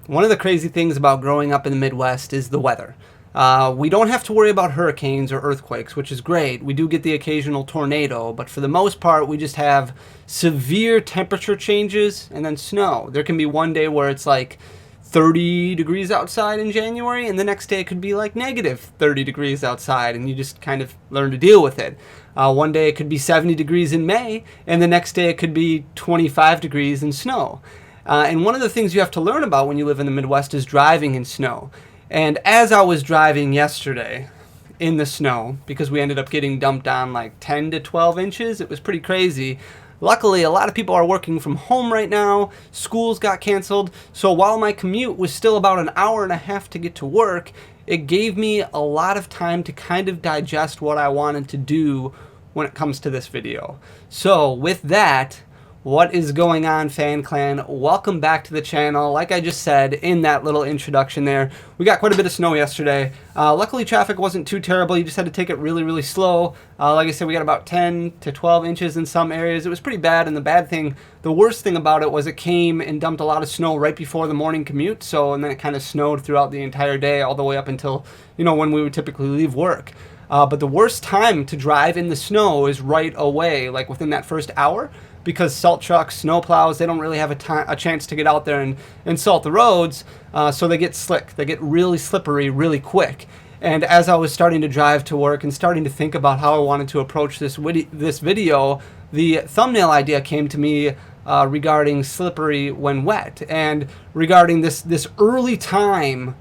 One of the crazy things about growing up in the Midwest is the weather. We don't have to worry about hurricanes or earthquakes, which is great. We do get the occasional tornado, but for the most part, we just have severe temperature changes and then snow. There can be one day where it's like 30 degrees outside in January, and the next day it could be like negative 30 degrees outside, and you just kind of learn to deal with it. One day it could be 70 degrees in May, and the next day it could be 25 degrees in snow. And one of the things you have to learn about when you live in the Midwest is driving in snow. And as I was driving yesterday in the snow, because we ended up getting dumped on like 10 to 12 inches, it was pretty crazy. Luckily, a lot of people are working from home right now. Schools got canceled. So while my commute was still about an hour and a half to get to work, it gave me a lot of time to kind of digest what I wanted to do when it comes to this video. So with that, what is going on, Fan Clan? Welcome back to the channel. Like I just said in that little introduction there, we got quite a bit of snow yesterday. Luckily, traffic wasn't too terrible. You just had to take it really, really slow. Like I said, we got about 10 to 12 inches in some areas. It was pretty bad, and the worst thing about it was it came and dumped a lot of snow right before the morning commute. And then it kind of snowed throughout the entire day, all the way up until, when we would typically leave work. But the worst time to drive in the snow is right away, like within that first hour, because salt trucks, snow plows, they don't really have a chance to get out there and salt the roads, so they get slick. They get really slippery really quick. And as I was starting to drive to work and starting to think about how I wanted to approach this video, the thumbnail idea came to me regarding slippery when wet, and regarding this early time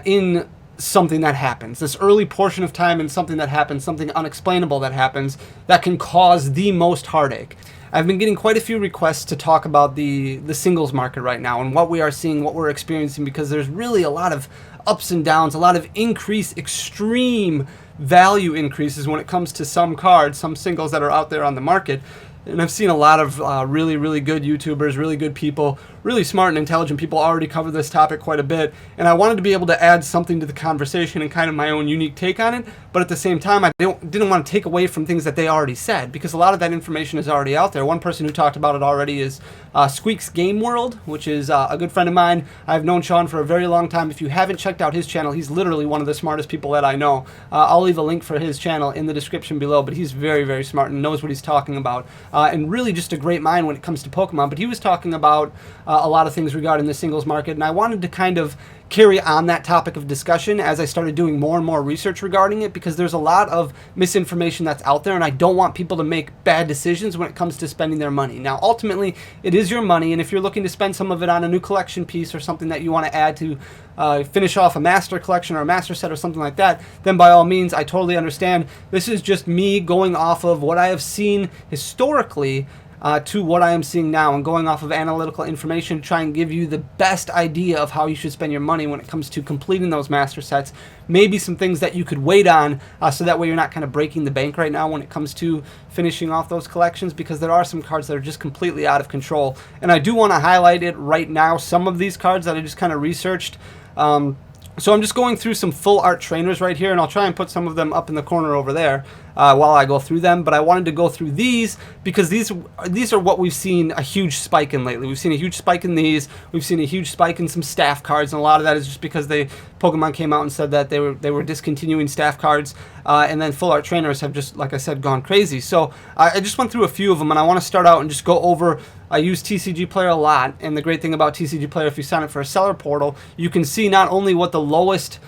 in something that happens, this early portion of time in something that happens, something unexplainable that happens that can cause the most heartache. I've been getting quite a few requests to talk about the singles market right now and what we are seeing, what we're experiencing, because there's really a lot of ups and downs, a lot of extreme value increases when it comes to some cards, some singles that are out there on the market. And I've seen a lot of really, really good YouTubers, really good people, really smart and intelligent people already cover this topic quite a bit. And I wanted to be able to add something to the conversation and kind of my own unique take on it. But at the same time, I didn't want to take away from things that they already said, because a lot of that information is already out there. One person who talked about it already is Squeak's Game World, which is a good friend of mine. I've known Sean for a very long time. If you haven't checked out his channel, he's literally one of the smartest people that I know. I'll leave a link for his channel in the description below, but he's very, very smart and knows what he's talking about. And really just a great mind when it comes to Pokemon. But he was talking about a lot of things regarding the singles market, and I wanted to kind of carry on that topic of discussion as I started doing more and more research regarding it, because there's a lot of misinformation that's out there, and I don't want people to make bad decisions when it comes to spending their money. Now, ultimately, it is your money, and if you're looking to spend some of it on a new collection piece or something that you want to add to finish off a master collection or a master set or something like that, then by all means, I totally understand. This is just me going off of what I have seen historically to what I am seeing now, and going off of analytical information to try and give you the best idea of how you should spend your money when it comes to completing those master sets. Maybe some things that you could wait on, so that way you're not kind of breaking the bank right now when it comes to finishing off those collections, because there are some cards that are just completely out of control. And I do want to highlight it right now, some of these cards that I just kind of researched. So I'm just going through some full art trainers right here, and I'll try and put some of them up in the corner over there while I go through them. But I wanted to go through these because these are what we've seen a huge spike in lately. We've seen a huge spike in these. We've seen a huge spike in some staff cards, and a lot of that is just because Pokemon came out and said that they were discontinuing staff cards, and then full art trainers have just, like I said, gone crazy. So I just went through a few of them, and I want to start out and just go over. I use TCG Player a lot, and the great thing about TCG Player, if you sign up for a seller portal, you can see not only what the lowest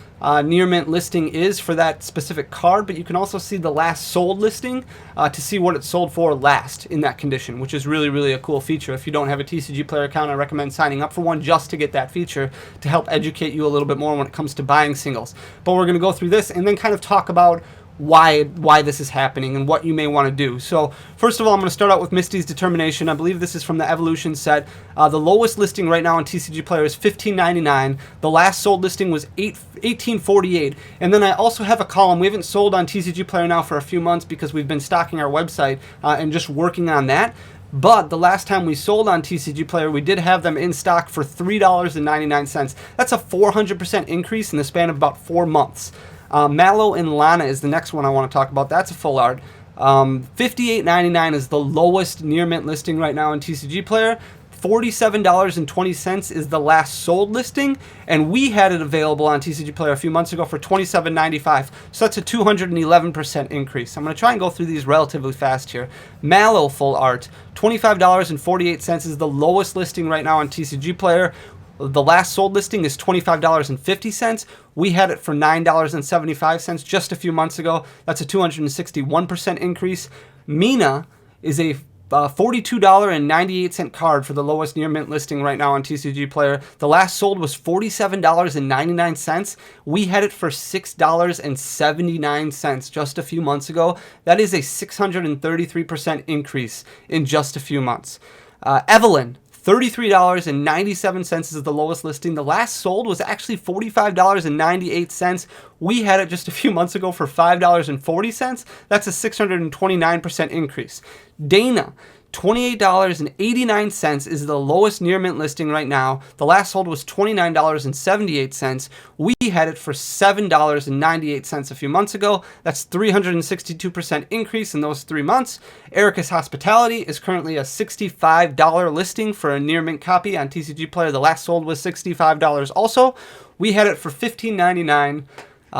near mint listing is for that specific card, but you can also see the last sold listing to see what it sold for last in that condition, which is really, really a cool feature. If you don't have a TCG Player account, I recommend signing up for one just to get that feature to help educate you a little bit more when it comes to buying singles. But we're going to go through this and then kind of talk about why this is happening and what you may want to do. So first of all, I'm going to start out with Misty's Determination. I believe this is from the Evolution set. The lowest listing right now on TCG Player is $15.99. The last sold listing was $18.48. And then I also have a column. We haven't sold on TCG Player now for a few months because we've been stocking our website and just working on that. But the last time we sold on TCG Player, we did have them in stock for $3.99. That's a 400% increase in the span of about 4 months. Mallow and Lana is the next one I want to talk about. That's a full art. $58.99 is the lowest near mint listing right now in TCG Player. $47.20 is the last sold listing, and we had it available on TCG Player a few months ago for $27.95. So that's a 211% increase. I'm going to try and go through these relatively fast here. Mallow Full Art, $25.48 is the lowest listing right now on TCG Player. The last sold listing is $25.50. We had it for $9.75 just a few months ago. That's a 261% increase. Mina is a $42.98 card for the lowest near mint listing right now on TCG Player. The last sold was $47.99. We had it for $6.79 just a few months ago. That is a 633% increase in just a few months. Evelyn, $33.97 is the lowest listing. The last sold was actually $45.98. We had it just a few months ago for $5.40. That's a 629% increase. Dana, $28.89 is the lowest near mint listing right now. The last sold was $29.78. We had it for $7.98 a few months ago. That's 362% increase in those 3 months. Erica's Hospitality is currently a $65 listing for a near mint copy on TCG Player. The last sold was $65 also. We had it for $15.99.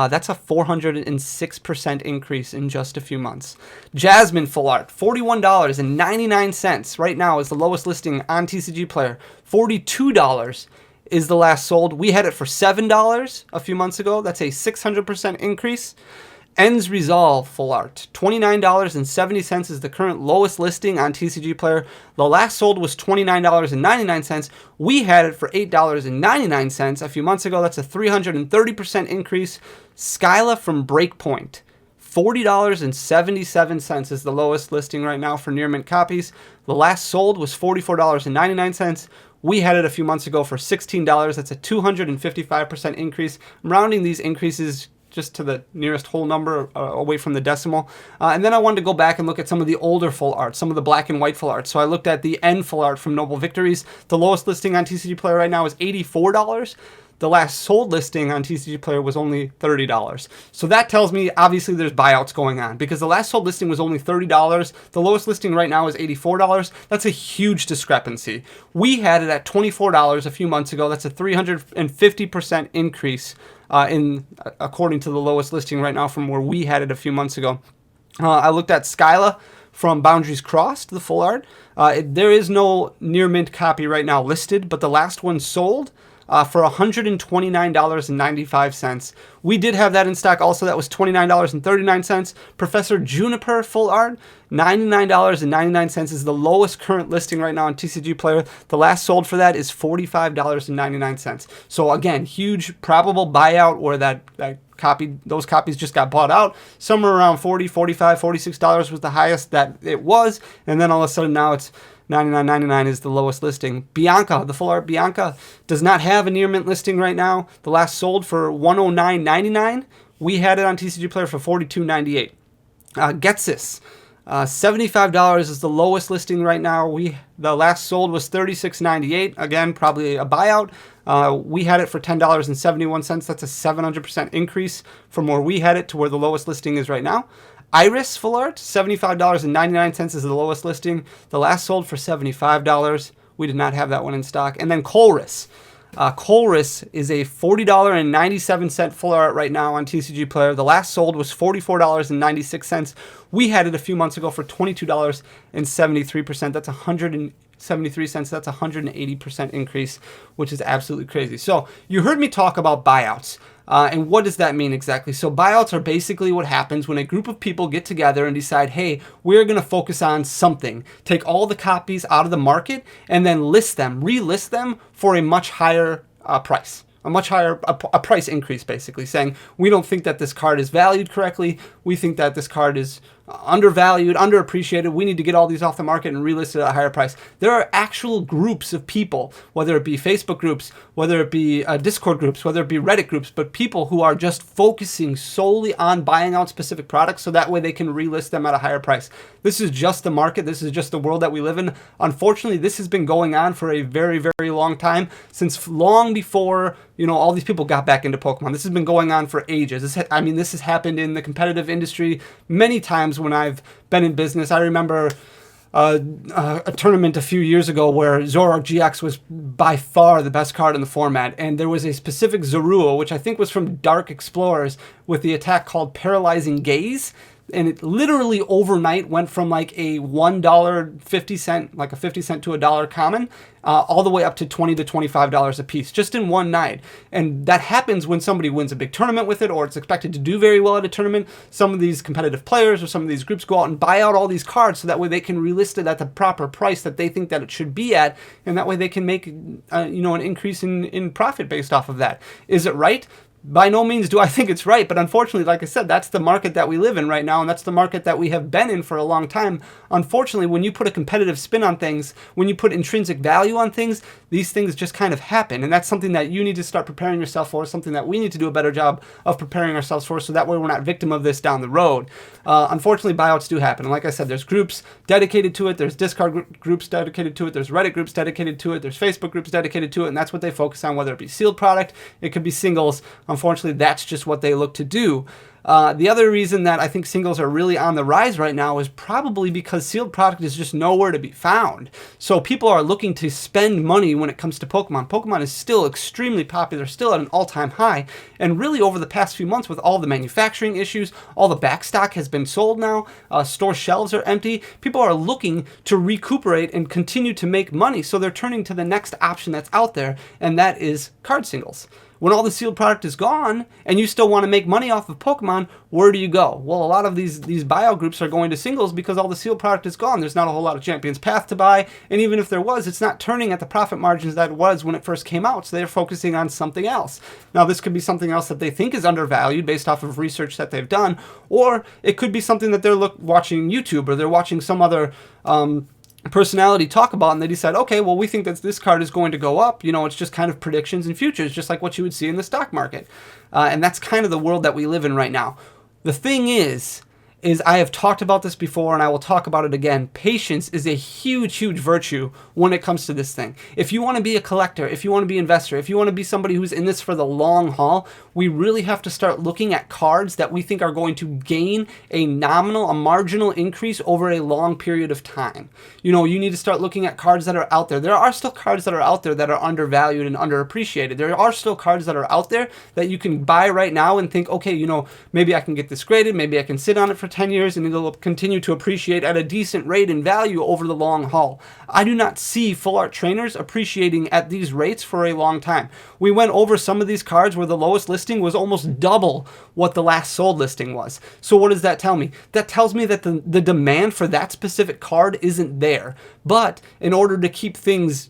That's a 406% increase in just a few months. Jasmine Full Art, $41.99 right now is the lowest listing on TCG Player. $42 is the last sold. We had it for $7 a few months ago. That's a 600% increase. Ends Resolve Full Art, $29.70 is the current lowest listing on TCG Player. The last sold was $29.99. We had it for $8.99 a few months ago. That's a 330% increase. Skyla from Breakpoint, $40.77 is the lowest listing right now for near mint copies. The last sold was $44.99. We had it a few months ago for $16. That's a 255% increase. I'm rounding these increases just to the nearest whole number away from the decimal. And then I wanted to go back and look at some of the older full art, some of the black and white full art. So I looked at the N full art from Noble Victories. The lowest listing on TCG Player right now is $84. The last sold listing on TCG Player was only $30. So that tells me obviously there's buyouts going on because the last sold listing was only $30. The lowest listing right now is $84. That's a huge discrepancy. We had it at $24 a few months ago. That's a 350% increase according to the lowest listing right now from where we had it a few months ago. I looked at Skyla from Boundaries Crossed, the full art. There is no near mint copy right now listed, but the last one sold for $129.95. We did have that in stock also. That was $29.39. Professor Juniper full art, $99.99 is the lowest current listing right now on TCG Player. The last sold for that is $45.99. So again, huge probable buyout where that those copies just got bought out. Somewhere around $40, $45, $46 was the highest that it was. And then all of a sudden now it's $99.99 is the lowest listing. Bianca, the full art Bianca, does not have a near mint listing right now. The last sold for $109.99. We had it on TCG Player for $42.98. Getsis, $75 is the lowest listing right now. The last sold was $36.98. Again, probably a buyout. We had it for $10.71. That's a 700% increase from where we had it to where the lowest listing is right now. Iris full art, $75.99 is the lowest listing. The last sold for $75. We did not have that one in stock. And then Colress. Colress is a $40.97 full art right now on TCG Player. The last sold was $44.96. We had it a few months ago for $22.73. That's 173 cents. That's a 180% increase, which is absolutely crazy. So you heard me talk about buyouts. And what does that mean exactly? So buyouts are basically what happens when a group of people get together and decide, hey, we're going to focus on something. Take all the copies out of the market and then relist them for a much higher price. A much higher price increase, basically, saying we don't think that this card is valued correctly. We think that this card is undervalued, underappreciated. We need to get all these off the market and relist it at a higher price. There are actual groups of people, whether it be Facebook groups, whether it be Discord groups, whether it be Reddit groups, but people who are just focusing solely on buying out specific products so that way they can relist them at a higher price. This is just the market. This is just the world that we live in. Unfortunately, this has been going on for a very, very long time, since long before all these people got back into Pokemon. This has been going on for ages. This has happened in the competitive industry many times when I've been in business. I remember a tournament a few years ago where Zoroark GX was by far the best card in the format, and there was a specific Zorua, which I think was from Dark Explorers, with the attack called Paralyzing Gaze. And it literally overnight went from like a $1.50, like a 50 cent to $1 common, all the way up to $20 to $25 a piece just in one night. And that happens when somebody wins a big tournament with it, or it's expected to do very well at a tournament. Some of these competitive players or some of these groups go out and buy out all these cards so that way they can relist it at the proper price that they think that it should be at, and that way they can make an increase in profit based off of that. Is it right? By no means do I think it's right, but unfortunately, like I said, that's the market that we live in right now, and that's the market that we have been in for a long time. Unfortunately, when you put a competitive spin on things, when you put intrinsic value on things, these things just kind of happen, and that's something that you need to start preparing yourself for, something that we need to do a better job of preparing ourselves for, so that way we're not victim of this down the road. Unfortunately, buyouts do happen, and like I said, there's groups dedicated to it, there's Discord groups dedicated to it, there's Reddit groups dedicated to it, there's Facebook groups dedicated to it, and that's what they focus on, whether it be sealed product, it could be singles. Unfortunately, that's just what they look to do. The other reason that I think singles are really on the rise right now is probably because sealed product is just nowhere to be found. So people are looking to spend money when it comes to Pokemon. Pokemon is still extremely popular, still at an all-time high. And really over the past few months with all the manufacturing issues, all the backstock has been sold now, store shelves are empty. People are looking to recuperate and continue to make money. So they're turning to the next option that's out there, and that is card singles. When all the sealed product is gone and you still want to make money off of Pokemon, where do you go? Well, a lot of these buyout groups are going to singles because all the sealed product is gone. There's not a whole lot of Champion's Path to buy, and even if there was, it's not turning at the profit margins that it was when it first came out, so they're focusing on something else. Now, this could be something else that they think is undervalued based off of research that they've done, or it could be something that they're watching YouTube, or they're watching some other personality talk about, and they decide, okay, well, we think that this card is going to go up. It's just kind of predictions and futures, just like what you would see in the stock market. And that's kind of the world that we live in right now. The thing is I have talked about this before, and I will talk about it again. Patience is a huge, huge virtue when it comes to this thing. If you want to be a collector, if you want to be an investor, if you want to be somebody who's in this for the long haul, we really have to start looking at cards that we think are going to gain a marginal increase over a long period of time. You need to start looking at cards that are out there. There are still cards that are out there that are undervalued and underappreciated. There are still cards that are out there that you can buy right now and think, okay, maybe I can get this graded, maybe I can sit on it for 10 years and it'll continue to appreciate at a decent rate in value over the long haul. I do not see full art trainers appreciating at these rates for a long time. We went over some of these cards where the lowest listing was almost double what the last sold listing was. So what does that tell me? That tells me that the demand for that specific card isn't there. But in order to keep things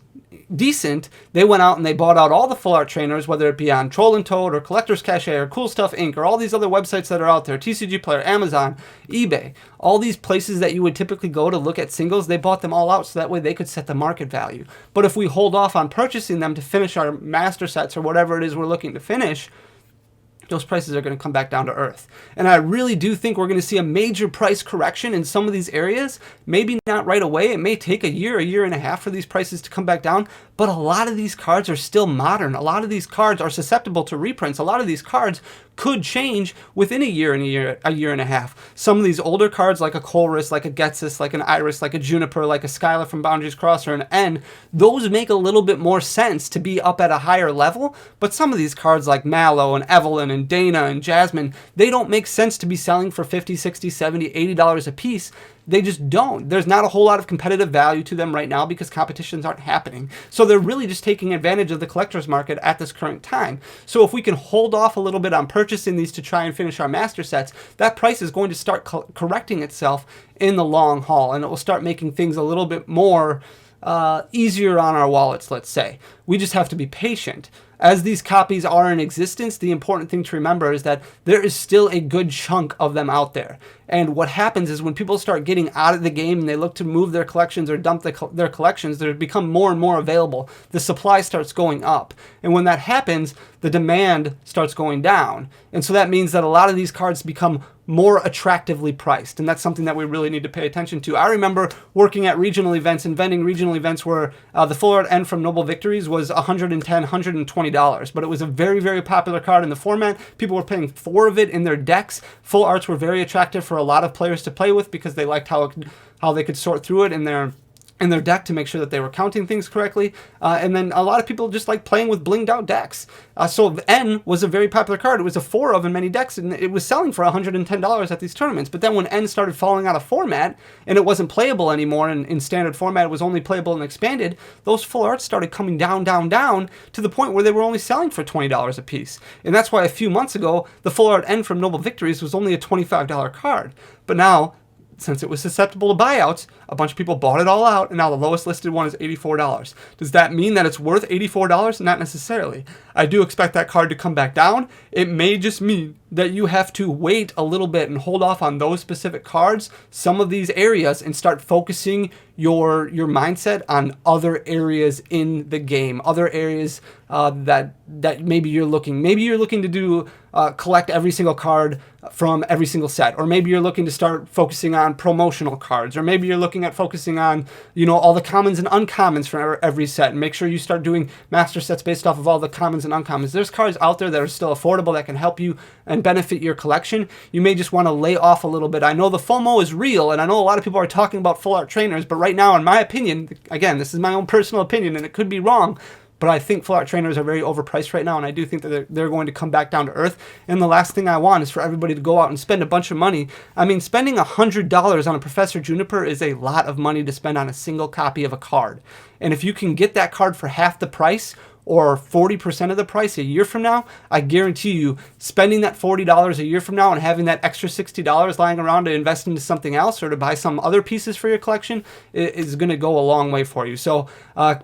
decent, they went out and they bought out all the full art trainers, whether it be on Troll and Toad or Collector's Cache or Cool Stuff Inc. or all these other websites that are out there, TCG Player, Amazon, eBay, all these places that you would typically go to look at singles, they bought them all out so that way they could set the market value. But if we hold off on purchasing them to finish our master sets or whatever it is we're looking to finish, those prices are going to come back down to earth. And I really do think we're going to see a major price correction in some of these areas. Maybe not right away. It may take a year and a half for these prices to come back down. But a lot of these cards are still modern. A lot of these cards are susceptible to reprints. A lot of these cards could change within a year and a half. Some of these older cards, like a Colress, like a Getsis, like an Iris, like a Juniper, like a Skyla from Boundaries Cross or an N, those make a little bit more sense to be up at a higher level. But some of these cards like Mallow and Evelyn and Dana and Jasmine, they don't make sense to be selling for $50, $60, $70, $80 a piece. They just don't. There's not a whole lot of competitive value to them right now because competitions aren't happening. So they're really just taking advantage of the collector's market at this current time. So if we can hold off a little bit on purchasing these to try and finish our master sets, that price is going to start correcting itself in the long haul, and it will start making things a little bit more easier on our wallets, let's say. We just have to be patient. As these copies are in existence, the important thing to remember is that there is still a good chunk of them out there. And what happens is when people start getting out of the game and they look to move their collections or dump their collections, they become more and more available. The supply starts going up. And when that happens, the demand starts going down. And so that means that a lot of these cards become more attractively priced. And that's something that we really need to pay attention to. I remember working at regional events and vending regional events where the full art N from Noble Victories was $110, $120 $20. But it was a very, very popular card in the format. People were playing 4 of it in their decks. Full arts were very attractive for a lot of players to play with because they liked how they could sort through it in their deck to make sure that they were counting things correctly. And then a lot of people just like playing with blinged out decks. So N was a very popular card. It was a 4 of in many decks, and it was selling for $110 at these tournaments. But then when N started falling out of format and it wasn't playable anymore in standard format, it was only playable in expanded, those full arts started coming down to the point where they were only selling for $20 a piece. And that's why a few months ago, the full art N from Noble Victories was only a $25 card. But now, since it was susceptible to buyouts, a bunch of people bought it all out, and now the lowest listed one is $84. Does that mean that it's worth $84? Not necessarily. I do expect that card to come back down. It may just mean that you have to wait a little bit and hold off on those specific cards, some of these areas, and start focusing your mindset on other areas in the game, other areas that maybe you're looking to do collect every single card from every single set, or maybe you're looking to start focusing on promotional cards, or maybe you're looking at focusing on all the commons and uncommons for every set, and make sure you start doing master sets based off of all the commons and uncommons. There's cards out there that are still affordable that can help you and benefit your collection. You may just want to lay off a little bit. I know the FOMO is real, and I know a lot of people are talking about full art trainers, but right now, in my opinion, again, this is my own personal opinion, and it could be wrong, but I think full art trainers are very overpriced right now, and I do think that they're going to come back down to earth. And the last thing I want is for everybody to go out and spend a bunch of money. I mean, spending $100 on a Professor Juniper is a lot of money to spend on a single copy of a card. And if you can get that card for half the price, or 40% of the price a year from now, I guarantee you spending that $40 a year from now and having that extra $60 lying around to invest into something else or to buy some other pieces for your collection is going to go a long way for you. So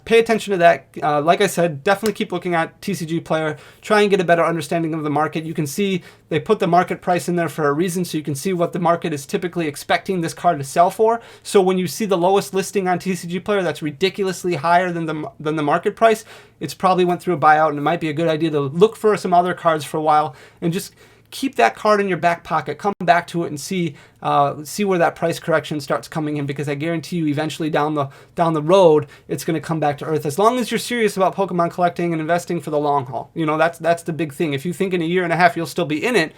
pay attention to that. Like I said, definitely keep looking at TCG Player. Try and get a better understanding of the market. You can see they put the market price in there for a reason, so you can see what the market is typically expecting this card to sell for. So when you see the lowest listing on TCG Player that's ridiculously higher than the market price, it's probably went through a buyout, and it might be a good idea to look for some other cards for a while and just keep that card in your back pocket. Come back to it and see where that price correction starts coming in, because I guarantee you eventually down the road it's going to come back to earth, as long as you're serious about Pokemon collecting and investing for the long haul. That's the big thing. If you think in a year and a half you'll still be in it,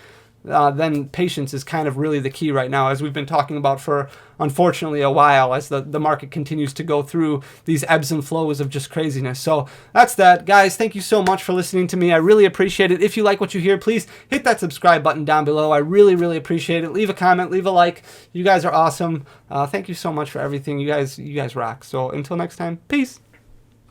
then patience is kind of really the key right now, as we've been talking about for, unfortunately, a while, as the market continues to go through these ebbs and flows of just craziness. So that's that. Guys, thank you so much for listening to me. I really appreciate it. If you like what you hear, please hit that subscribe button down below. I really, really appreciate it. Leave a comment, leave a like. You guys are awesome. Thank you so much for everything. You guys rock. So until next time, peace.